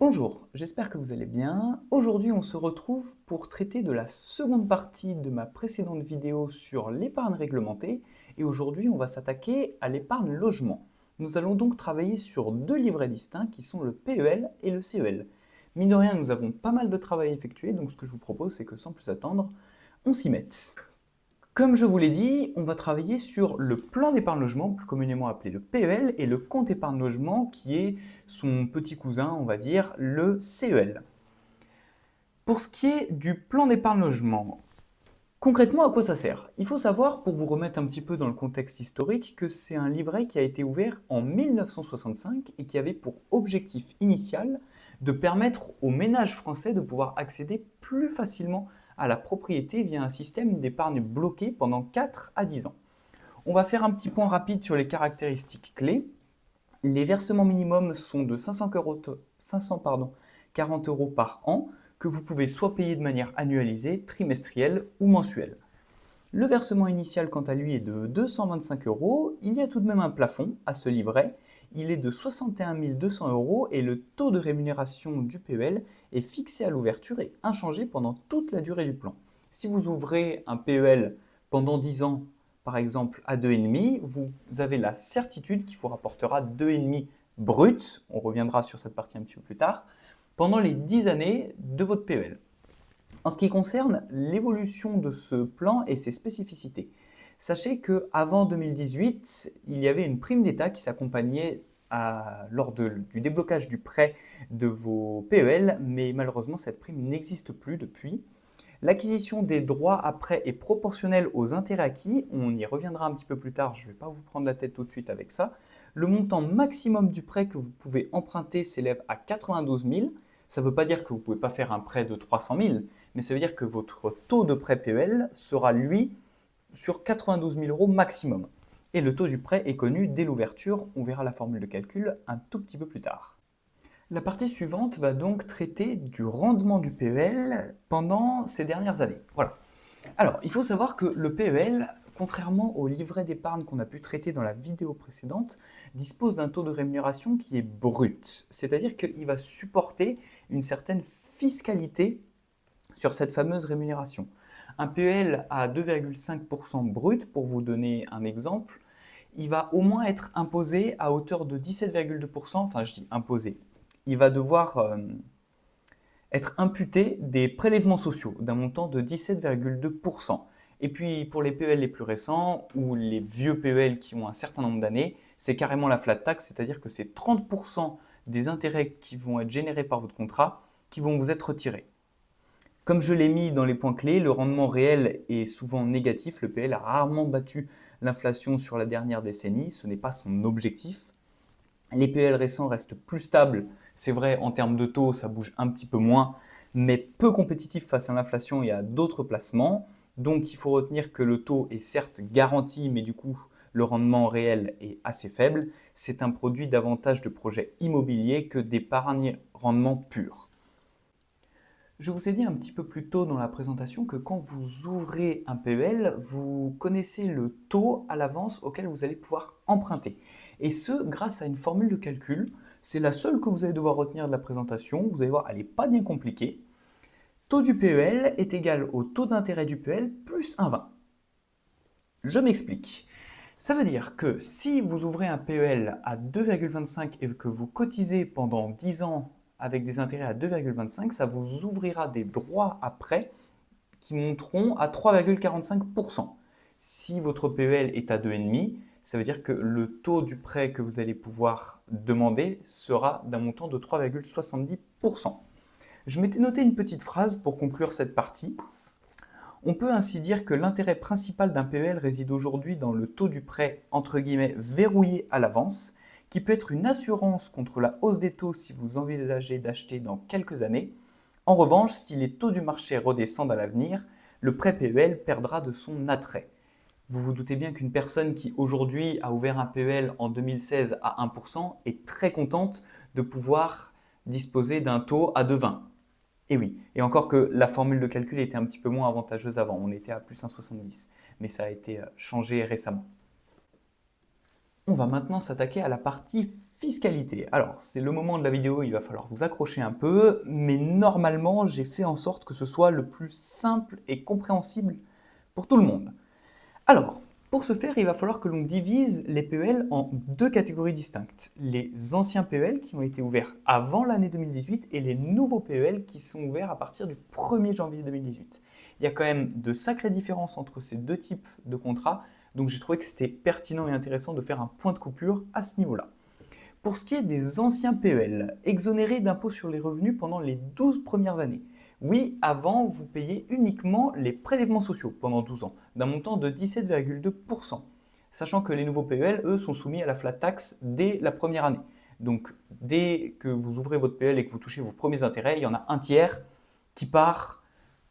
Bonjour, j'espère que vous allez bien. Aujourd'hui, on se retrouve pour traiter de la seconde partie de ma précédente vidéo sur l'épargne réglementée. Et aujourd'hui, on va s'attaquer à l'épargne logement. Nous allons donc travailler sur deux livrets distincts qui sont le PEL et le CEL. Mine de rien, nous avons pas mal de travail à effectuer, donc ce que je vous propose, c'est que sans plus attendre, on s'y mette. Comme je vous l'ai dit, on va travailler sur le plan d'épargne logement, plus communément appelé le PEL, et le compte épargne logement qui est son petit cousin, on va dire, le CEL. Pour ce qui est du plan d'épargne logement, concrètement à quoi ça sert? Il faut savoir, pour vous remettre un petit peu dans le contexte historique, que c'est un livret qui a été ouvert en 1965 et qui avait pour objectif initial de permettre aux ménages français de pouvoir accéder plus facilement à la propriété via un système d'épargne bloqué pendant 4 à 10 ans. On va faire un petit point rapide sur les caractéristiques clés. Les versements minimums sont de 540 euros par an que vous pouvez soit payer de manière annualisée, trimestrielle ou mensuelle. Le versement initial, quant à lui, est de 225 euros. Il y a tout de même un plafond à ce livret. Il est de 61 200 euros et le taux de rémunération du PEL est fixé à l'ouverture et inchangé pendant toute la durée du plan. Si vous ouvrez un PEL pendant 10 ans, par exemple à 2,5, vous avez la certitude qu'il vous rapportera 2,5 brut, on reviendra sur cette partie un petit peu plus tard, pendant les 10 années de votre PEL. En ce qui concerne l'évolution de ce plan et ses spécificités, sachez qu'avant 2018, il y avait une prime d'État qui s'accompagnait lors du déblocage du prêt de vos PEL, mais malheureusement cette prime n'existe plus depuis. L'acquisition des droits à prêt est proportionnelle aux intérêts acquis, on y reviendra un petit peu plus tard, je ne vais pas vous prendre la tête tout de suite avec ça. Le montant maximum du prêt que vous pouvez emprunter s'élève à 92 000. Ça ne veut pas dire que vous ne pouvez pas faire un prêt de 300 000, mais ça veut dire que votre taux de prêt PEL sera, lui, sur 92 000 euros maximum. Et le taux du prêt est connu dès l'ouverture, on verra la formule de calcul un tout petit peu plus tard. La partie suivante va donc traiter du rendement du PEL pendant ces dernières années. Voilà. Alors, il faut savoir que le PEL, contrairement au livret d'épargne qu'on a pu traiter dans la vidéo précédente, dispose d'un taux de rémunération qui est brut. C'est-à-dire qu'il va supporter une certaine fiscalité sur cette fameuse rémunération. Un PEL à 2,5% brut, pour vous donner un exemple, il va au moins être imposé à hauteur de 17,2%, enfin je dis imposé, il va devoir être imputé des prélèvements sociaux d'un montant de 17,2%. Et puis pour les PEL les plus récents ou les vieux PEL qui ont un certain nombre d'années, c'est carrément la flat tax, c'est-à-dire que c'est 30% des intérêts qui vont être générés par votre contrat qui vont vous être retirés. Comme je l'ai mis dans les points clés, le rendement réel est souvent négatif. Le PEL a rarement battu l'inflation sur la dernière décennie, ce n'est pas son objectif. Les PEL récents restent plus stables, c'est vrai, en termes de taux, ça bouge un petit peu moins, mais peu compétitif face à l'inflation et à d'autres placements. Donc il faut retenir que le taux est certes garanti, mais du coup le rendement réel est assez faible. C'est un produit davantage de projets immobiliers que d'épargne rendement pur. Je vous ai dit un petit peu plus tôt dans la présentation que quand vous ouvrez un PEL, vous connaissez le taux à l'avance auquel vous allez pouvoir emprunter. Et ce, grâce à une formule de calcul. C'est la seule que vous allez devoir retenir de la présentation. Vous allez voir, elle n'est pas bien compliquée. Taux du PEL est égal au taux d'intérêt du PEL plus 1,20. Je m'explique. Ça veut dire que si vous ouvrez un PEL à 2,25 et que vous cotisez pendant 10 ans avec des intérêts à 2,25, ça vous ouvrira des droits à prêt qui monteront à 3,45%. Si votre PEL est à 2,5, ça veut dire que le taux du prêt que vous allez pouvoir demander sera d'un montant de 3,70%. Je m'étais noté une petite phrase pour conclure cette partie. On peut ainsi dire que l'intérêt principal d'un PEL réside aujourd'hui dans le taux du prêt entre guillemets verrouillé à l'avance, qui peut être une assurance contre la hausse des taux si vous envisagez d'acheter dans quelques années. En revanche, si les taux du marché redescendent à l'avenir, le prêt PEL perdra de son attrait. Vous vous doutez bien qu'une personne qui aujourd'hui a ouvert un PEL en 2016 à 1% est très contente de pouvoir disposer d'un taux à 2,20. Et oui, et encore que la formule de calcul était un petit peu moins avantageuse avant, on était à plus 1,70, mais ça a été changé récemment. On va maintenant s'attaquer à la partie Fiscalité. Alors, c'est le moment de la vidéo, il va falloir vous accrocher un peu, mais normalement, j'ai fait en sorte que ce soit le plus simple et compréhensible pour tout le monde. Alors, pour ce faire, il va falloir que l'on divise les PEL en deux catégories distinctes. Les anciens PEL qui ont été ouverts avant l'année 2018 et les nouveaux PEL qui sont ouverts à partir du 1er janvier 2018. Il y a quand même de sacrées différences entre ces deux types de contrats, donc j'ai trouvé que c'était pertinent et intéressant de faire un point de coupure à ce niveau-là. Pour ce qui est des anciens PEL, exonérés d'impôt sur les revenus pendant les 12 premières années. Oui, avant, vous payez uniquement les prélèvements sociaux pendant 12 ans, d'un montant de 17,2%. Sachant que les nouveaux PEL, eux, sont soumis à la flat tax dès la première année. Donc, dès que vous ouvrez votre PEL et que vous touchez vos premiers intérêts, il y en a un tiers qui part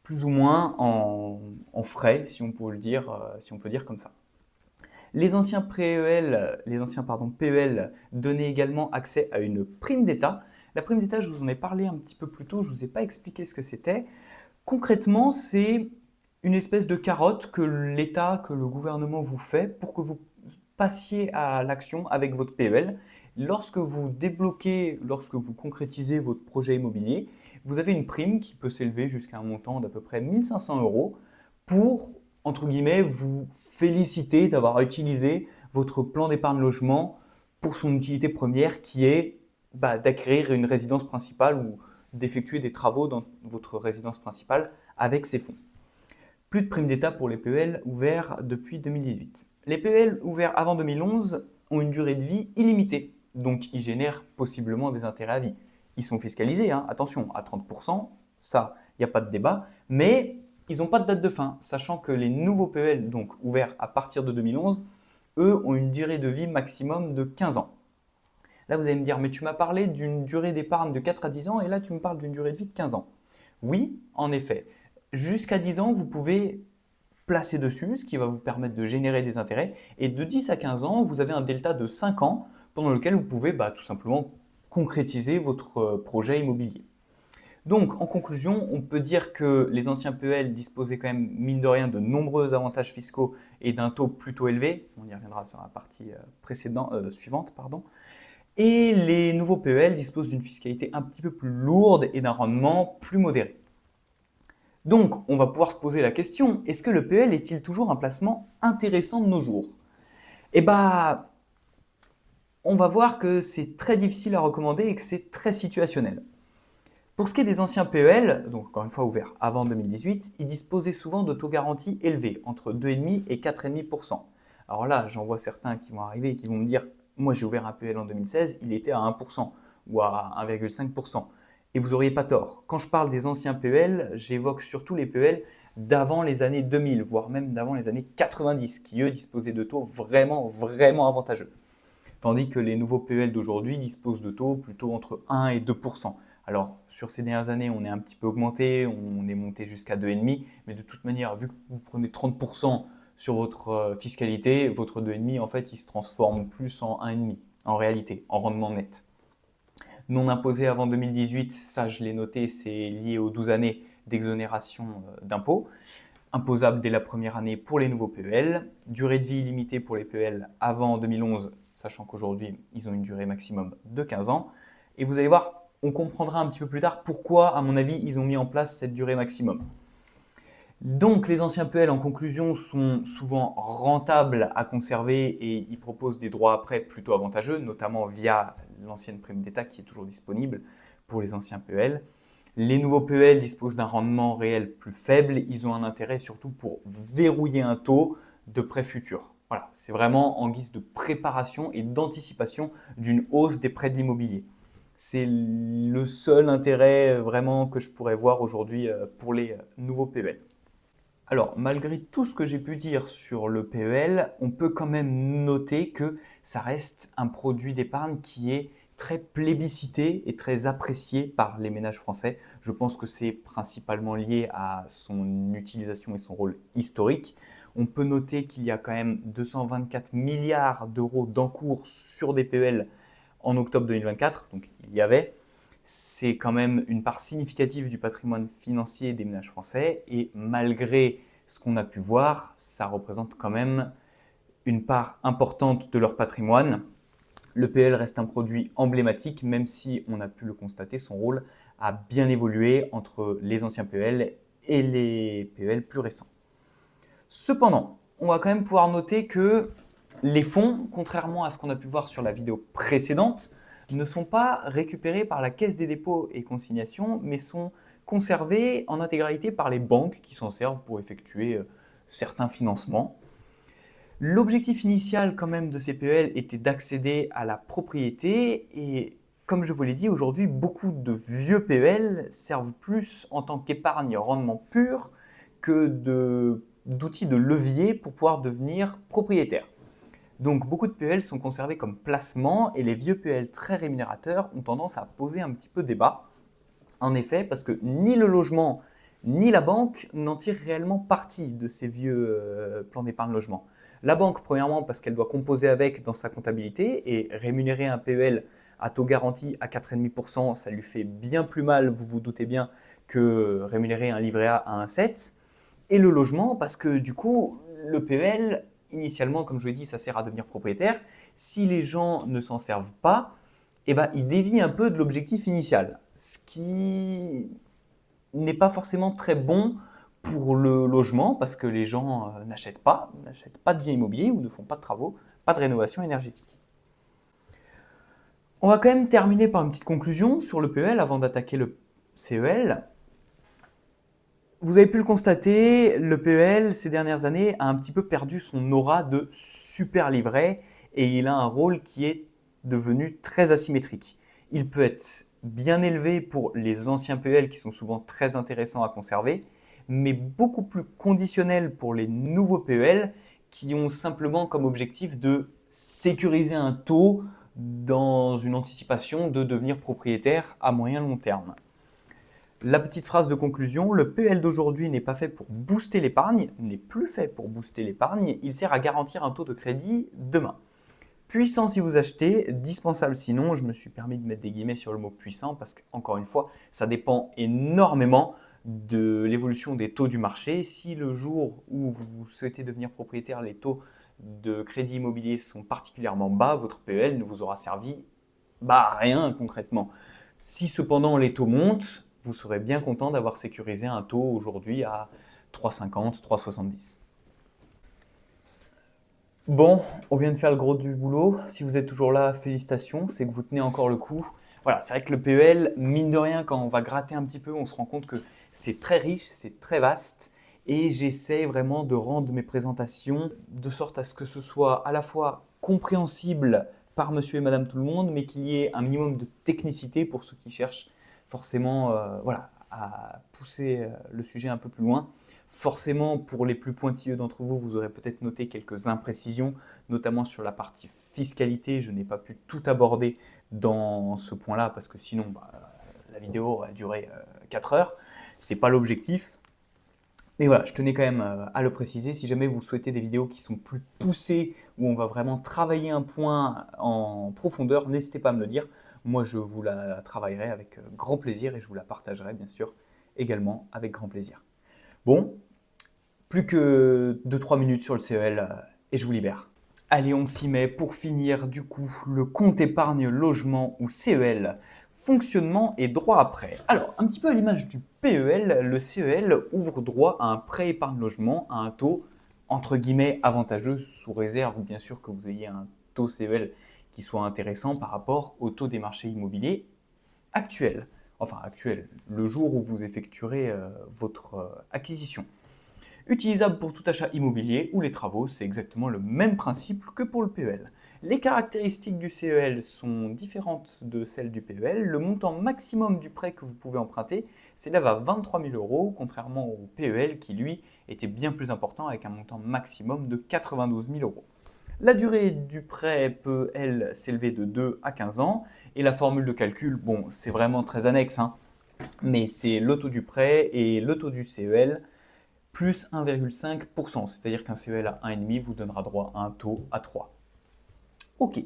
plus ou moins en frais, si on peut le dire, comme ça. Les anciens PEL donnaient également accès à une prime d'État. La prime d'État, je vous en ai parlé un petit peu plus tôt, je ne vous ai pas expliqué ce que c'était. Concrètement, c'est une espèce de carotte que l'État, que le gouvernement vous fait pour que vous passiez à l'action avec votre PEL. Lorsque vous débloquez, lorsque vous concrétisez votre projet immobilier, vous avez une prime qui peut s'élever jusqu'à un montant d'à peu près 1 500 € pour, entre guillemets, vous féliciter d'avoir utilisé votre plan d'épargne logement pour son utilité première qui est d'acquérir une résidence principale ou d'effectuer des travaux dans votre résidence principale avec ces fonds. Plus de prime d'État pour les PEL ouverts depuis 2018. Les PEL ouverts avant 2011 ont une durée de vie illimitée, donc ils génèrent possiblement des intérêts à vie. Ils sont fiscalisés, attention, à 30%, ça, il n'y a pas de débat, mais ils n'ont pas de date de fin, sachant que les nouveaux PEL, donc ouverts à partir de 2011, eux ont une durée de vie maximum de 15 ans. Là, vous allez me dire, mais tu m'as parlé d'une durée d'épargne de 4 à 10 ans et là, tu me parles d'une durée de vie de 15 ans. Oui, en effet. Jusqu'à 10 ans, vous pouvez placer dessus, ce qui va vous permettre de générer des intérêts. Et de 10 à 15 ans, vous avez un delta de 5 ans pendant lequel vous pouvez tout simplement concrétiser votre projet immobilier. Donc, en conclusion, on peut dire que les anciens PEL disposaient quand même, mine de rien, de nombreux avantages fiscaux et d'un taux plutôt élevé. On y reviendra sur la partie suivante. Et les nouveaux PEL disposent d'une fiscalité un petit peu plus lourde et d'un rendement plus modéré. Donc, on va pouvoir se poser la question, est-ce que le PEL est-il toujours un placement intéressant de nos jours? Eh bien, on va voir que c'est très difficile à recommander et que c'est très situationnel. Pour ce qui est des anciens PEL, donc encore une fois ouverts avant 2018, ils disposaient souvent de taux garantis élevés, entre 2,5 et 4,5%. Alors là, j'en vois certains qui vont arriver et qui vont me dire, moi j'ai ouvert un PEL en 2016, il était à 1% ou à 1,5%. Et vous n'auriez pas tort. Quand je parle des anciens PEL, j'évoque surtout les PEL d'avant les années 2000, voire même d'avant les années 90, qui eux disposaient de taux vraiment, vraiment avantageux. Tandis que les nouveaux PEL d'aujourd'hui disposent de taux plutôt entre 1 et 2%. Alors, sur ces dernières années, on est un petit peu augmenté, on est monté jusqu'à 2,5%, mais de toute manière, vu que vous prenez 30% sur votre fiscalité, votre 2,5%, en fait, il se transforme plus en 1,5% en réalité, en rendement net. Non imposé avant 2018, ça je l'ai noté, c'est lié aux 12 années d'exonération d'impôts. Imposable dès la première année pour les nouveaux PEL. Durée de vie illimitée pour les PEL avant 2011, sachant qu'aujourd'hui, ils ont une durée maximum de 15 ans. Et vous allez voir, on comprendra un petit peu plus tard pourquoi, à mon avis, ils ont mis en place cette durée maximum. Donc, les anciens PEL, en conclusion, sont souvent rentables à conserver et ils proposent des droits à prêt plutôt avantageux, notamment via l'ancienne prime d'État qui est toujours disponible pour les anciens PEL. Les nouveaux PEL disposent d'un rendement réel plus faible. Ils ont un intérêt surtout pour verrouiller un taux de prêt futur. Voilà, c'est vraiment en guise de préparation et d'anticipation d'une hausse des prêts de l'immobilier. C'est le seul intérêt vraiment que je pourrais voir aujourd'hui pour les nouveaux PEL. Alors, malgré tout ce que j'ai pu dire sur le PEL, on peut quand même noter que ça reste un produit d'épargne qui est très plébiscité et très apprécié par les ménages français. Je pense que c'est principalement lié à son utilisation et son rôle historique. On peut noter qu'il y a quand même 224 milliards d'euros d'encours sur des PEL en octobre 2024, donc il y avait. C'est quand même une part significative du patrimoine financier des ménages français et malgré ce qu'on a pu voir, ça représente quand même une part importante de leur patrimoine. Le PEL reste un produit emblématique, même si on a pu le constater, son rôle a bien évolué entre les anciens PEL et les PEL plus récents. Cependant, on va quand même pouvoir noter que les fonds, contrairement à ce qu'on a pu voir sur la vidéo précédente, ne sont pas récupérés par la Caisse des dépôts et consignations, mais sont conservés en intégralité par les banques qui s'en servent pour effectuer certains financements. L'objectif initial quand même de ces PEL était d'accéder à la propriété et comme je vous l'ai dit, aujourd'hui, beaucoup de vieux PEL servent plus en tant qu'épargne rendement pur que d'outils de levier pour pouvoir devenir propriétaire. Donc beaucoup de PEL sont conservés comme placement et les vieux PEL très rémunérateurs ont tendance à poser un petit peu débat. En effet, parce que ni le logement ni la banque n'en tirent réellement parti de ces vieux plans d'épargne logement. La banque, premièrement, parce qu'elle doit composer avec dans sa comptabilité et rémunérer un PEL à taux garanti à 4,5%, ça lui fait bien plus mal, vous vous doutez bien, que rémunérer un livret A à 1,7. Et le logement, parce que du coup, le PEL, initialement, comme je l'ai dit, ça sert à devenir propriétaire. Si les gens ne s'en servent pas, eh ben, ils dévient un peu de l'objectif initial, ce qui n'est pas forcément très bon pour le logement parce que les gens n'achètent pas de biens immobiliers ou ne font pas de travaux, pas de rénovation énergétique. On va quand même terminer par une petite conclusion sur le PEL avant d'attaquer le CEL. Vous avez pu le constater, le PEL ces dernières années a un petit peu perdu son aura de super livret et il a un rôle qui est devenu très asymétrique. Il peut être bien élevé pour les anciens PEL qui sont souvent très intéressants à conserver, mais beaucoup plus conditionnel pour les nouveaux PEL qui ont simplement comme objectif de sécuriser un taux dans une anticipation de devenir propriétaire à moyen long terme. La petite phrase de conclusion, le PEL d'aujourd'hui n'est pas fait pour booster l'épargne, n'est plus fait pour booster l'épargne, il sert à garantir un taux de crédit demain. Puissant si vous achetez, dispensable sinon, je me suis permis de mettre des guillemets sur le mot puissant parce qu'encore une fois, ça dépend énormément de l'évolution des taux du marché. Si le jour où vous souhaitez devenir propriétaire, les taux de crédit immobilier sont particulièrement bas, votre PEL ne vous aura servi à rien concrètement. Si cependant les taux montent, vous serez bien content d'avoir sécurisé un taux aujourd'hui à 3,50, 3,70. Bon, on vient de faire le gros du boulot. Si vous êtes toujours là, félicitations, c'est que vous tenez encore le coup. Voilà, c'est vrai que le PEL, mine de rien, quand on va gratter un petit peu, on se rend compte que c'est très riche, c'est très vaste. Et j'essaie vraiment de rendre mes présentations de sorte à ce que ce soit à la fois compréhensible par monsieur et madame tout le monde, mais qu'il y ait un minimum de technicité pour ceux qui cherchent forcément à pousser le sujet un peu plus loin. Forcément, pour les plus pointilleux d'entre vous, vous aurez peut-être noté quelques imprécisions, notamment sur la partie fiscalité. Je n'ai pas pu tout aborder dans ce point-là parce que sinon, la vidéo aurait duré 4 heures. Ce n'est pas l'objectif. Mais voilà, je tenais quand même à le préciser. Si jamais vous souhaitez des vidéos qui sont plus poussées, où on va vraiment travailler un point en profondeur, n'hésitez pas à me le dire. Moi, je vous la travaillerai avec grand plaisir et je vous la partagerai bien sûr également avec grand plaisir. Bon, plus que 2-3 minutes sur le CEL et je vous libère. Allez, on s'y met pour finir du coup le compte épargne logement ou CEL. Fonctionnement et droit à prêt. Alors, un petit peu à l'image du PEL, le CEL ouvre droit à un prêt épargne logement à un taux entre guillemets avantageux, sous réserve bien sûr que vous ayez un taux CEL qui soit intéressant par rapport au taux des marchés immobiliers actuels. Enfin, actuel, le jour où vous effectuerez votre acquisition. Utilisable pour tout achat immobilier ou les travaux, c'est exactement le même principe que pour le PEL. Les caractéristiques du CEL sont différentes de celles du PEL. Le montant maximum du prêt que vous pouvez emprunter s'élève à 23 000 €, contrairement au PEL qui, lui, était bien plus important avec un montant maximum de 92 000 €. La durée du prêt peut, elle, s'élever de 2 à 15 ans. Et la formule de calcul, bon, c'est vraiment très annexe, mais c'est le taux du prêt et le taux du CEL plus 1,5%. C'est-à-dire qu'un CEL à 1,5 vous donnera droit à un taux à 3. Ok.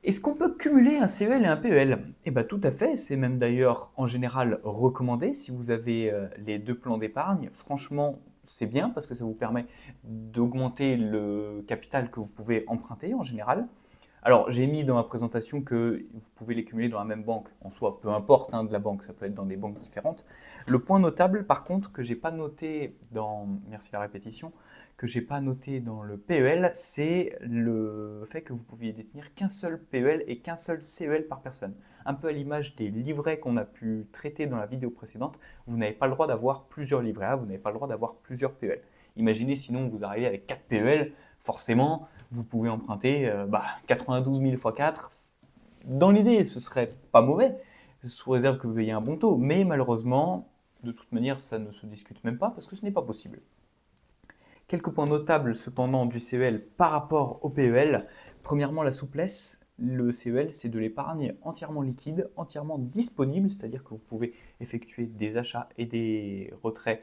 Est-ce qu'on peut cumuler un CEL et un PEL? Eh bien tout à fait, c'est même d'ailleurs en général recommandé si vous avez les deux plans d'épargne. Franchement, c'est bien parce que ça vous permet d'augmenter le capital que vous pouvez emprunter en général. Alors, j'ai mis dans ma présentation que vous pouvez les cumuler dans la même banque, en soi, peu importe de la banque, ça peut être dans des banques différentes. Le point notable, par contre, que j'ai pas noté dans, merci la répétition, que j'ai pas noté dans le PEL, c'est le fait que vous pouviez détenir qu'un seul PEL et qu'un seul CEL par personne. Un peu à l'image des livrets qu'on a pu traiter dans la vidéo précédente, vous n'avez pas le droit d'avoir plusieurs livrets A, vous n'avez pas le droit d'avoir plusieurs PEL. Imaginez sinon vous arrivez avec 4 PEL, forcément, vous pouvez emprunter 92 000 x 4. Dans l'idée, ce serait pas mauvais, sous réserve que vous ayez un bon taux. Mais malheureusement, de toute manière, ça ne se discute même pas parce que ce n'est pas possible. Quelques points notables cependant du CEL par rapport au PEL. Premièrement, la souplesse. Le CEL, c'est de l'épargne entièrement liquide, entièrement disponible, c'est-à-dire que vous pouvez effectuer des achats et des retraits,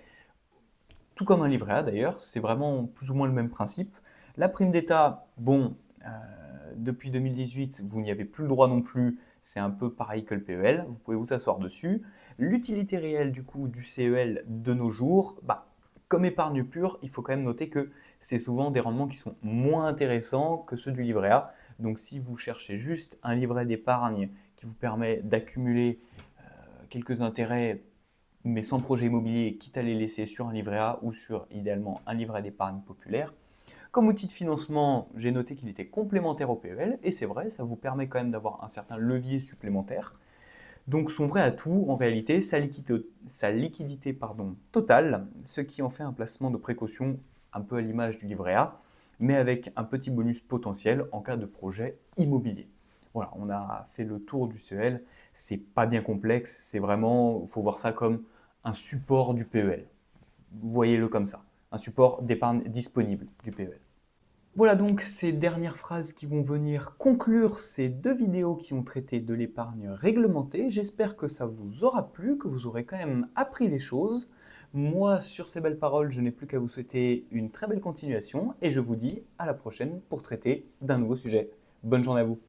tout comme un livret A d'ailleurs. C'est vraiment plus ou moins le même principe. La prime d'État, bon, depuis 2018, vous n'y avez plus le droit non plus. C'est un peu pareil que le PEL. Vous pouvez vous asseoir dessus. L'utilité réelle du coup du CEL de nos jours, comme épargne pure, il faut quand même noter que c'est souvent des rendements qui sont moins intéressants que ceux du livret A. Donc si vous cherchez juste un livret d'épargne qui vous permet d'accumuler quelques intérêts mais sans projet immobilier, quitte à les laisser sur un livret A ou sur idéalement un livret d'épargne populaire. Comme outil de financement, j'ai noté qu'il était complémentaire au PEL, et c'est vrai, ça vous permet quand même d'avoir un certain levier supplémentaire. Donc son vrai atout, en réalité, sa liquidité totale, ce qui en fait un placement de précaution un peu à l'image du livret A, mais avec un petit bonus potentiel en cas de projet immobilier. Voilà, on a fait le tour du CEL, c'est pas bien complexe, c'est vraiment, il faut voir ça comme un support du PEL. Voyez-le comme ça, un support d'épargne disponible du PEL. Voilà donc ces dernières phrases qui vont venir conclure ces deux vidéos qui ont traité de l'épargne réglementée. J'espère que ça vous aura plu, que vous aurez quand même appris des choses. Moi, sur ces belles paroles, je n'ai plus qu'à vous souhaiter une très belle continuation et je vous dis à la prochaine pour traiter d'un nouveau sujet. Bonne journée à vous.